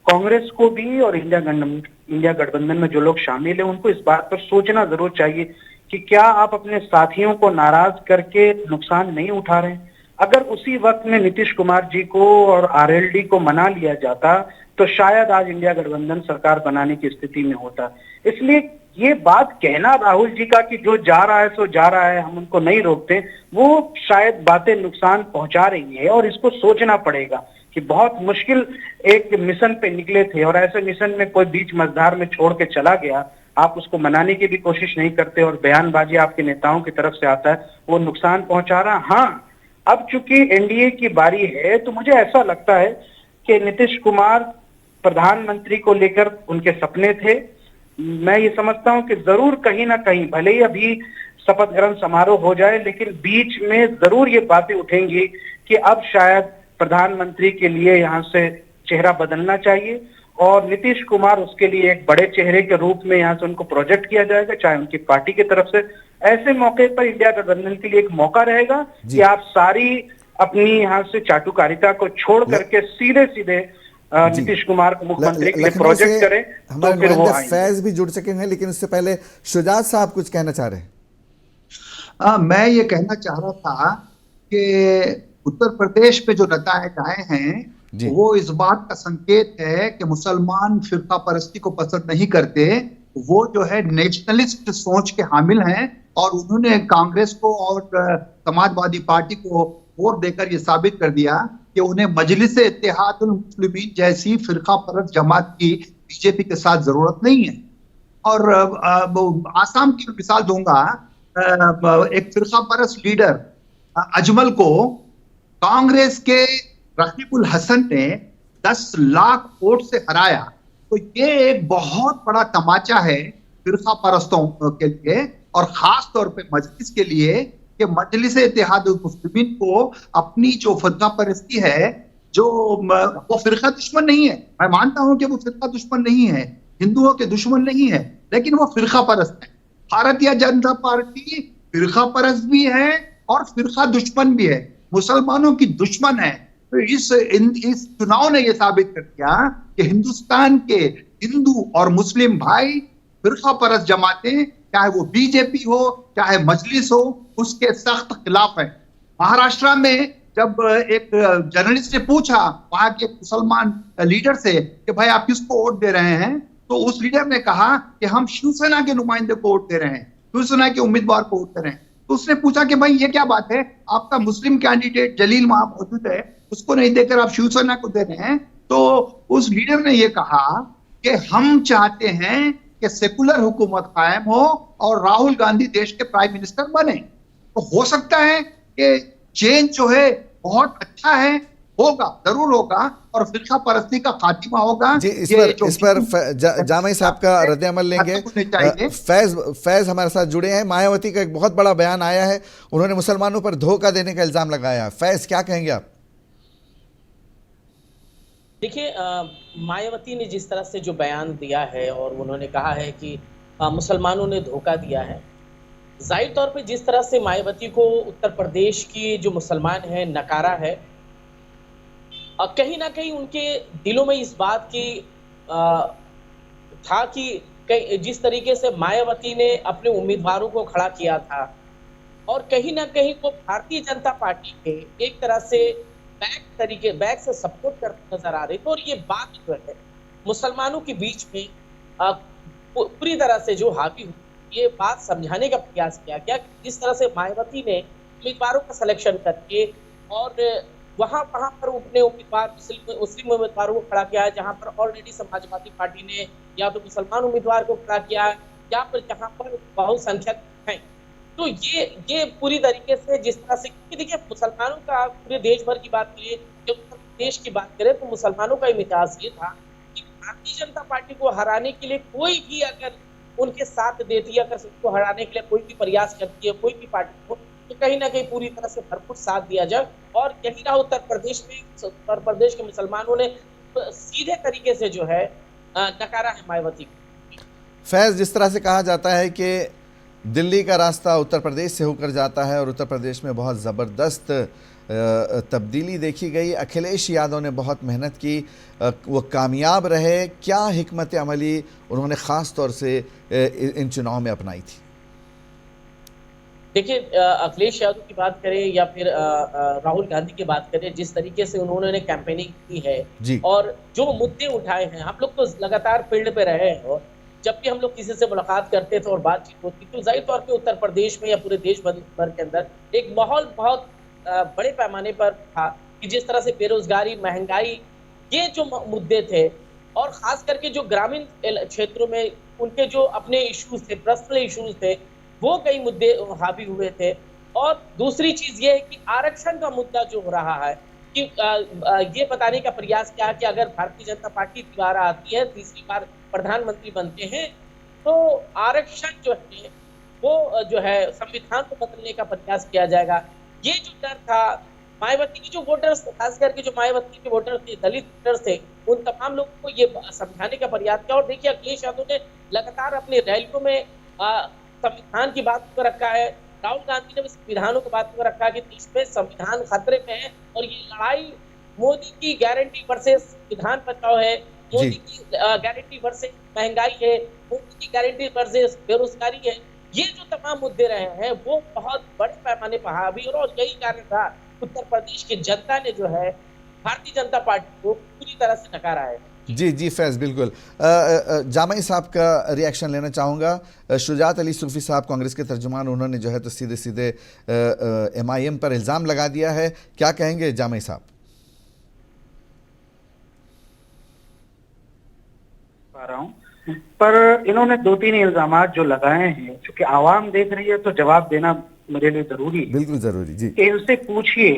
कांग्रेस को भी और इंडिया गठबंधन में जो लोग शामिल हैं उनको इस बात पर सोचना जरूर चाहिए कि क्या आप अपने साथियों को नाराज करके नुकसान नहीं उठा रहे हैं। अगर उसी वक्त में नीतीश कुमार जी को और आरएलडी को मना लिया जाता तो शायद आज इंडिया गठबंधन सरकार बनाने की स्थिति में होता। इसलिए ये बात कहना राहुल जी का कि जो जा रहा है सो जा रहा है, हम उनको नहीं रोकते, वो शायद बातें नुकसान पहुंचा रही है। और इसको सोचना पड़ेगा कि बहुत मुश्किल एक मिशन पे निकले थे और ऐसे मिशन में कोई बीच मझधार में छोड़ के चला गया, आप उसको मनाने की भी कोशिश नहीं करते और बयानबाजी आपके नेताओं की तरफ से आता है, वो नुकसान पहुंचा रहा। हाँ, अब चूंकि एनडीए की बारी है तो मुझे ऐसा लगता है कि नीतीश कुमार प्रधानमंत्री को लेकर उनके सपने थे। मैं ये समझता हूं कि जरूर कहीं ना कहीं, भले ही अभी शपथ ग्रहण समारोह हो जाए, लेकिन बीच में जरूर ये बातें उठेंगी कि अब शायद प्रधानमंत्री के लिए यहाँ से चेहरा बदलना चाहिए और नीतीश कुमार उसके लिए एक बड़े चेहरे के रूप में यहाँ से उनको प्रोजेक्ट किया जाएगा, चाहे उनकी पार्टी की तरफ से। ऐसे मौके पर इंडिया गठबंधन के लिए एक मौका रहेगा कि आप सारी अपनी यहाँ से चाटुकारिता को छोड़ करके सीधे सीधे नीतीश कुमार को मुख्यमंत्री के लिए प्रोजेक्ट करें, तो फिर वो फैज भी जुड़ सके हैं। लेकिन उससे पहले शुजात साहब कुछ कहना चाह रहे हैं। मैं ये कहना चाह रहा था कि उत्तर प्रदेश पे जो नतीजे आए हैं वो इस बात का संकेत है कि मुसलमान फिरका परस्ती को पसंद नहीं करते, वो जो है नेशनलिस्ट सोच के हामिल हैं और उन्होंने कांग्रेस को और समाजवादी पार्टी को वोट देकर ये साबित कर दिया कि उन्हें मजलिस इत्तेहादुल मुस्लिमीन जैसी फिरका परस्त जमात की बीजेपी के साथ जरूरत नहीं है। और आसाम की मिसाल दूंगा, एक फिरका परस्त लीडर अजमल को कांग्रेस के रकीबुल हसन ने 10 लाख वोट से हराया। तो ये एक बहुत बड़ा तमाचा है फिरका परस्तों के लिए और खास तौर पे मजलिस के लिए कि मजलिस इत्तेहादुल मुस्लिमीन को अपनी जो फिरका परस्ती है, जो वो फिरका दुश्मन नहीं है, मैं मानता हूं कि वो फिरका दुश्मन नहीं है, हिंदुओं के दुश्मन नहीं है, लेकिन वो फिरका परस्त है। भारतीय जनता पार्टी फिरका परस्त भी है और फिरका दुश्मन भी है, मुसलमानों की दुश्मन है। तो इस चुनाव ने यह साबित कर दिया कि हिंदुस्तान के हिंदू और मुस्लिम भाई फिरका परस्त जमातें, चाहे वो बीजेपी हो चाहे मजलिस हो, उसके सख्त खिलाफ है। महाराष्ट्र में जब एक जर्नलिस्ट ने पूछा वहां के मुसलमान लीडर से कि भाई आप किसको वोट दे रहे हैं, तो उस लीडर ने कहा कि हम शिवसेना के नुमाइंदे को वोट दे रहे हैं, शिवसेना के उम्मीदवार को वोट दे रहे हैं। तो उसने पूछा कि भाई ये क्या बात है, आपका मुस्लिम कैंडिडेट जलील वहां मौजूद है, उसको नहीं देकर आप शिवसेना को दे रहे हैं। तो उस लीडर ने ये कहा कि हम चाहते हैं कि सेकुलर हुकूमत कायम हो और राहुल गांधी देश के प्राइम मिनिस्टर बने। तो हो सकता है कि चेंज जो है बहुत अच्छा है, होगा, जरूर होगा और फिरका परस्ती का खात्मा होगा। जी, इस पर जामी साहब का रद्द-ए-अमल लेंगे। फैज हमारे साथ जुड़े हैं। मायावती का एक बहुत बड़ा बयान आया है, उन्होंने मुसलमानों पर धोखा देने का इल्जाम लगाया। फैज, क्या कहेंगे आप? देखिए, मायावती ने जिस तरह से जो बयान दिया है और उन्होंने कहा है कि मुसलमानों ने धोखा दिया है, जाहिर तौर पे जिस तरह से मायावती को उत्तर प्रदेश की जो मुसलमान हैं नकारा है, और कहीं ना कहीं उनके दिलों में इस बात की था कि जिस तरीके से मायावती ने अपने उम्मीदवारों को खड़ा किया था, और कहीं ना कहीं वो भारतीय जनता पार्टी के एक तरह से बैक से सपोर्ट करते नजर आ रही थी। और ये बात जो है मुसलमानों के बीच में पूरी तरह से जो हावी हुई, ये बात समझाने का प्रयास किया गया कि जिस तरह से मायावती ने उम्मीदवारों का सिलेक्शन करके और वहां पर अपने उम्मीदवार मुस्लिम उम्मीदवारों को खड़ा किया है, जहां पर ऑलरेडी समाजवादी पार्टी ने या तो मुसलमान उम्मीदवार को खड़ा किया है, या फिर जहां पर बहुसंख्यक हैं। तो ये पूरी तरीके से जिस तरह से, देखिए मुसलमानों का पूरे देश भर की बात करें, जब उत्तर प्रदेश की बात करें तो मुसलमानों का मिजाज ये था कि भारतीय जनता पार्टी को हराने के लिए कोई भी अगर उनके साथ देती है, अगर उसको हराने के लिए कोई भी प्रयास करती है कोई भी पार्टी को, तो कहीं ना कहीं पूरी तरह से भरपूर साथ दिया जाए। और यही रहा उत्तर प्रदेश के मुसलमानों ने सीधे तरीके से जो है नकारा है मायावती को। फैज़, जिस तरह से कहा जाता है कि दिल्ली का रास्ता उत्तर प्रदेश से होकर जाता है और उत्तर प्रदेश में बहुत ज़बरदस्त तब्दीली देखी गई, अखिलेश यादव ने बहुत मेहनत की, वो कामयाब रहे, क्या हिकमत अमली उन्होंने ख़ास तौर से इन चुनाव में अपनाई थी? देखिए, अखिलेश यादव की बात करें या फिर राहुल गांधी की बात करें, जिस तरीके से उन्होंने कैंपेनिंग की है जी। और जो मुद्दे उठाए हैं, हम लोग तो लगातार फील्ड पे रहे हैं, और जब भी हम लोग किसी से मुलाकात करते थे और बातचीत होती तो जाहिर तौर पे उत्तर प्रदेश में या पूरे देश भर के अंदर एक माहौल बहुत बड़े पैमाने पर था कि जिस तरह से बेरोजगारी, महंगाई, ये जो मुद्दे थे, और खास करके जो ग्रामीण क्षेत्रों में उनके जो अपने इश्यूज थे, पर्सनल इश्यूज थे, वो कई मुद्दे हावी हुए थे। और दूसरी चीज ये है कि आरक्षण का मुद्दा जो हो रहा है कि ये बताने का प्रयास किया कि अगर भारतीय जनता पार्टी दोबारा आती है, तीसरी बार प्रधानमंत्री बनते हैं, तो आरक्षण जो है वो जो है संविधान को बदलने का प्रयास किया जाएगा। ये जो डर था, मायावती की जो वोटर्स, खास करके जो मायावती के वोटर्स थे, दलित वोटर्स थे, उन तमाम लोगों को ये समझाने का प्रयास किया। और देखिए, अखिलेश यादव ने लगातार अपनी रैलियों में संविधान की बात को रखा है, राहुल गांधी ने भी संविधानों की बात को रखा है कि देश में संविधान खतरे में है, और ये लड़ाई मोदी की गारंटी वर्सेस संविधान बचाओ है, मोदी की गारंटी वर्सेस महंगाई है, मोदी की गारंटी वर्सेस बेरोजगारी है। ये जो तमाम मुद्दे रहे हैं वो बहुत बड़े पैमाने पर हावी, और यही कारण था उत्तर प्रदेश की जनता ने जो है भारतीय जनता पार्टी को पूरी तरह से नकारा है। जी जी फैज़, बिल्कुल। जामई साहब का रिएक्शन लेना चाहूँगा। शुजात अली सूफ़ी साहब, कांग्रेस के तर्जुमान, उन्होंने जो है तो सीधे सीधे MIM पर इल्ज़ाम लगा दिया है, क्या कहेंगे जामई साहब? रहा हूँ, पर इन्होंने 2-3 इल्जाम जो लगाए हैं, क्योंकि आवाम देख रही है तो जवाब देना मेरे लिए जरूरी है। बिल्कुल जरूरी जी। इनसे पूछिए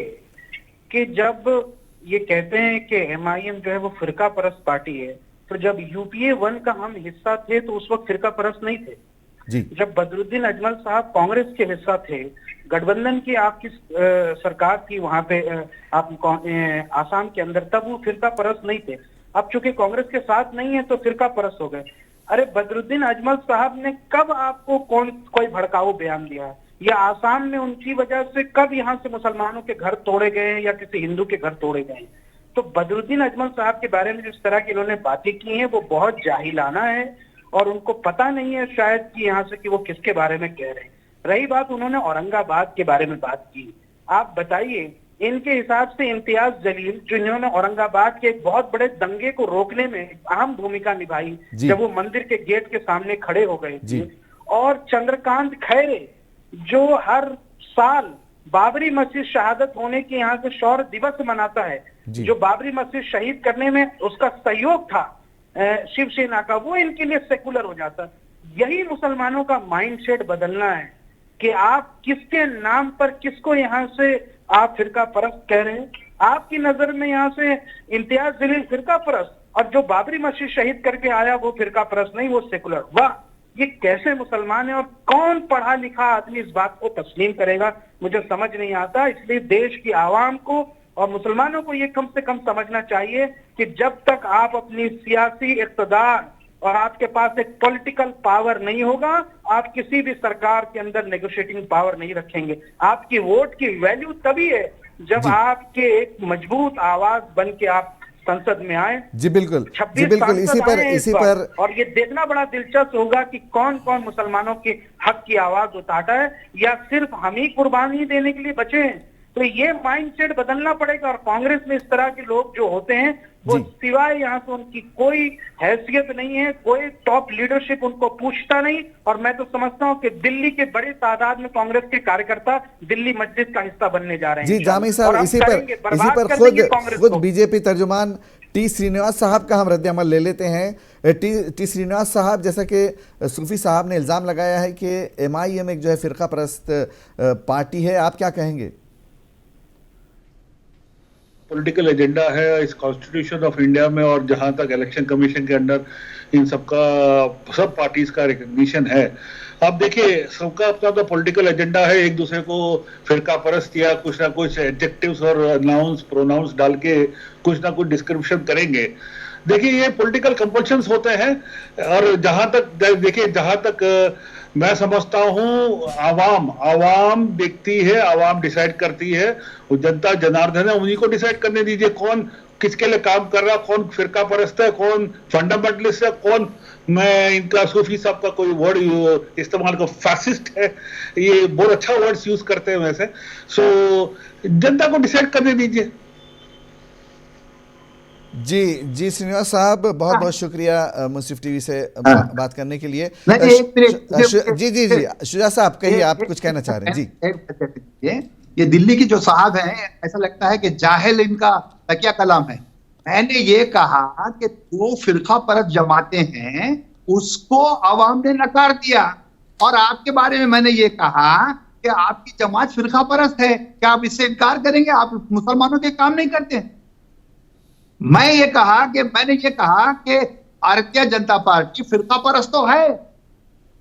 कि जब ये कहते हैं कि MIM जो है वो फिरका परस्त पार्टी है, तो जब UPA 1 का हम हिस्सा थे तो उस वक्त फिरका परस्त नहीं थे जी। जब बदरुद्दीन अजमल साहब कांग्रेस के हिस्सा थे, गठबंधन की आपकी सरकार थी वहां पे आसाम के अंदर, तब वो फिरका परस्त नहीं थे। अब चूंकि कांग्रेस के साथ नहीं है तो फिरका परस्त हो गए। अरे बदरुद्दीन अजमल साहब ने कब आपको कोई भड़काऊ बयान दिया, या आसाम में उनकी वजह से कब यहाँ से मुसलमानों के घर तोड़े गए या किसी हिंदू के घर तोड़े गए? तो बदरुद्दीन अजमल साहब के बारे में जिस तरह की इन्होंने बातें की हैं वो बहुत जाहिलाना है, और उनको पता नहीं है शायद कि यहाँ से कि वो किसके बारे में कह रहे हैं। रही बात, उन्होंने औरंगाबाद के बारे में बात की। आप बताइए, इनके हिसाब से इम्तियाज जलील, जिन्होंने औरंगाबाद के एक बहुत बड़े दंगे को रोकने में अहम भूमिका निभाई जब वो मंदिर के गेट के सामने खड़े हो गए थे, और चंद्रकांत खैरे जो हर साल बाबरी मस्जिद शहादत होने के यहाँ से शौर्य दिवस मनाता है, जो बाबरी मस्जिद शहीद करने में उसका सहयोग था शिवसेना का, वो इनके लिए सेकुलर हो जाता। यही मुसलमानों का माइंडसेट बदलना है कि आप किसके नाम पर किसको यहाँ से आप फिरका परस्त कह रहे हैं। आपकी नजर में यहाँ से इम्तियाज जलील फिरका परस्त, और जो बाबरी मस्जिद शहीद करके आया वो फिरका परस्त नहीं, वो सेकुलर। वाह, ये कैसे मुसलमान है, और कौन पढ़ा लिखा आदमी इस बात को तस्लीम करेगा, मुझे समझ नहीं आता। इसलिए देश की आवाम को और मुसलमानों को ये कम से कम समझना चाहिए कि जब तक आप अपनी सियासी इक़्तिदार और आपके पास एक पॉलिटिकल पावर नहीं होगा, आप किसी भी सरकार के अंदर नेगोशिएटिंग पावर नहीं रखेंगे। आपकी वोट की वैल्यू तभी है जब आपके एक मजबूत आवाज बन के आप संसद में आए। जी बिल्कुल, जी 26 बिल्कुल। सांसद आए इस बार, और ये देखना बड़ा दिलचस्प होगा कि कौन कौन मुसलमानों के हक की आवाज उठाता है या सिर्फ हम ही कुर्बानी देने के लिए बचे हैं। तो ये माइंडसेट बदलना पड़ेगा। और कांग्रेस में इस तरह के लोग जो होते हैं वो सिवाय यहाँ से उनकी कोई हैसियत नहीं है, कोई टॉप लीडरशिप उनको पूछता नहीं। और मैं तो समझता हूँ कि दिल्ली के बड़े तादाद में कांग्रेस के कार्यकर्ता दिल्ली मस्जिद का हिस्सा बनने जा रहे हैं। जी जामी साहब, इसी पर खुद बीजेपी तर्जुमान टी श्रीनिवास साहब का हम रद्द-ए-अमल ले लेते हैं। टी श्रीनिवास साहब, जैसा कि सूफी साहब ने इल्ज़ाम लगाया है कि MIM एक जो है फ़िरका परस्त पार्टी है, आप क्या कहेंगे? पॉलिटिकल एजेंडा है इस कॉन्स्टिट्यूशन ऑफ इंडिया में, और जहां तक इलेक्शन कमीशन के अंडर इन सबका सब पार्टीज का रिकग्निशन है। अब देखिए, सबका अपना तो पॉलिटिकल एजेंडा है, एक दूसरे को फिरका परस्त या कुछ ना कुछ एडजेक्टिव्स और नाउंस प्रोनाउंस डाल के कुछ ना कुछ डिस्क्रिप्शन करेंगे। देखिए, ये पॉलिटिकल कंपल्शंस होते हैं। और जहां तक देखिए, जहां तक मैं समझता हूं, आवाम देखती है, आवाम डिसाइड करती है, वो जनता जनार्दन है, उन्हीं को डिसाइड करने दीजिए कौन किसके लिए काम कर रहा, कौन फिरका परस्त है, कौन फंडामेंटलिस्ट है, कौन, मैं इनका सूफी साहब का कोई वर्ड इस्तेमाल को फैसिस्ट है, ये बहुत अच्छा वर्ड्स यूज करते हैं वैसे। सो जनता को डिसाइड करने दीजिए। जी श्रीनिवास साहब, बहुत बहुत शुक्रिया मुंसिफ टीवी से बात करने के लिए। जी शुजा साहब, कहिए, आप कुछ कहना चाह रहे हैं? जी, ये दिल्ली की जो साहब हैं, ऐसा लगता है कि जाहिल इनका तकिया कलाम है। मैंने ये कहा कि वो फिरका परस्त जमातें हैं, उसको अवाम ने नकार दिया। और आपके बारे में मैंने ये कहा कि आपकी जमात फिरका परस्त है, क्या आप इससे इनकार करेंगे? आप मुसलमानों के काम नहीं करते। मैंने ये कहा कि भारतीय जनता पार्टी फिरका परस्त तो है,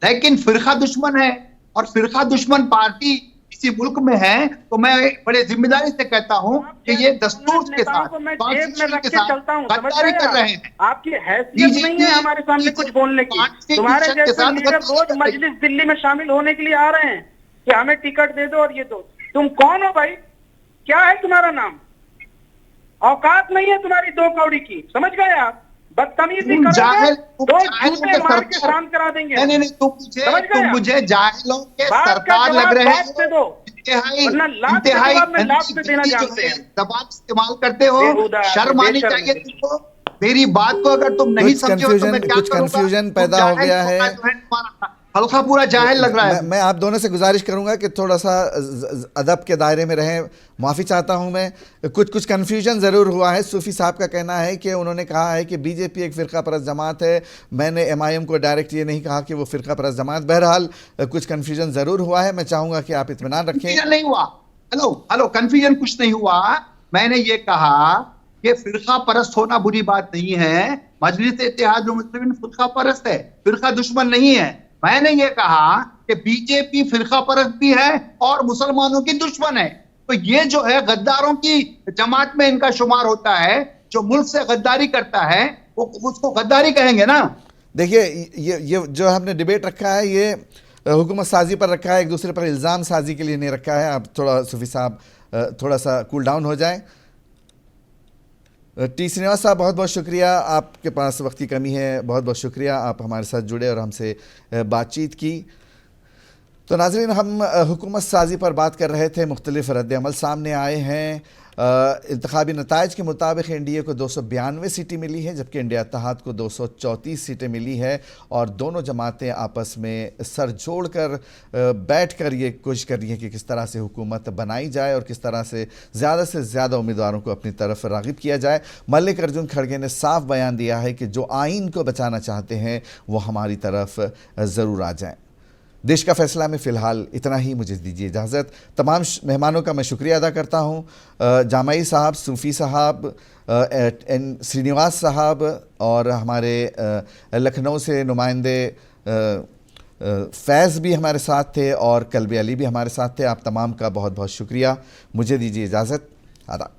लेकिन फिरका दुश्मन है। और फिरका दुश्मन पार्टी किसी मुल्क में है तो मैं बड़े जिम्मेदारी से कहता हूं कि ये दस्तूर के साथ गद्दारी कर रहे हैं। आपकी हैसियत नहीं है हमारे सामने कुछ बोलने की। तुम्हारे जैसे लीडर रोज मजलिस दिल्ली में शामिल होने के लिए आ रहे हैं कि हमें टिकट दे दो और ये दो। तुम कौन हो भाई? क्या है तुम्हारा नाम? औकात नहीं है तुम्हारी दो कौड़ी की, समझ गए आप? बदतमीजी करोगे तो जूते मार के शांत करा देंगे। नहीं, तुम मुझे जाहिलों के सरकार लग रहे हैं। इंतहाई दबाव इस्तेमाल करते हो, शर्म आनी चाहिए तुमको। मेरी बात को अगर तुम नहीं समझे हो तो मैं क्या करूंगा? कंफ्यूजन पैदा हो गया है, हल्का पूरा जाहिल लग रहा है। मैं आप दोनों से गुजारिश करूंगा कि थोड़ा सा अदब के दायरे में रहें। माफ़ी चाहता हूं मैं, कुछ कन्फ्यूजन ज़रूर हुआ है। सूफी साहब का कहना है कि उन्होंने कहा है कि बीजेपी एक फ़िरका परस्त जमात है। मैंने MIM को डायरेक्ट ये नहीं कहा कि वो फ़िरका परस्त जमात। बहरहाल कुछ कन्फ्यूजन ज़रूर हुआ है, मैं चाहूँगा कि आप इत्मीनान रखें। नहीं हुआ, हेलो कन्फ्यूजन कुछ नहीं हुआ। मैंने ये कहा कि फ़िरका परस्त होना बुरी बात नहीं है। मजलिस इत्तेहाद मुस्लिमीन फ़िरका परस्त है, फ़िरका दुश्मन नहीं है। मैंने ये कहा कि बीजेपी फिरका परस्त भी है और मुसलमानों की दुश्मन है। तो ये जो है गद्दारों की जमात में इनका शुमार होता है। जो मुल्क से गद्दारी करता है वो उसको गद्दारी कहेंगे ना। देखिए, ये जो हमने डिबेट रखा है, ये हुकूमत साजी पर रखा है, एक दूसरे पर इल्ज़ाम साजी के लिए नहीं रखा है। आप थोड़ा सूफी साहब थोड़ा सा कूल डाउन हो जाएं। टी श्रीनिवास साहब, बहुत बहुत शुक्रिया। आपके पास वक्त की कमी है, बहुत बहुत शुक्रिया, आप हमारे साथ जुड़े और हमसे बातचीत की। तो नाज़रीन, हम हुकूमत साजी पर बात कर रहे थे। मुख्तलिफ रद्द-ए-अमल सामने आए हैं। इंतखाबी नताइज के मुताबिक NDA को 292 सीटें मिली हैं, जबकि इंडिया इत्तेहाद को 234 सीटें मिली है। और दोनों जमातें आपस में सर जोड़ कर बैठ कर ये कोशिश कर रही हैं कि किस तरह से हुकूमत बनाई जाए और किस तरह से ज़्यादा उम्मीदवारों को अपनी तरफ राग़िब किया जाए। मल्लिकार्जुन खड़गे ने साफ बयान दिया है कि जो आइन को बचाना चाहते हैं वो हमारी तरफ ज़रूर आ जाएँ। देश का फैसला में फ़िलहाल इतना ही, मुझे दीजिए इजाज़त। तमाम मेहमानों का मैं शुक्रिया अदा करता हूँ। जामई साहब, सूफ़ी साहब, श्रीनिवास साहब और हमारे लखनऊ से नुमाइंदे फैज़ भी हमारे साथ थे और कल्बी अली भी हमारे साथ थे। आप तमाम का बहुत बहुत शुक्रिया। मुझे दीजिए इजाज़त। आदाब।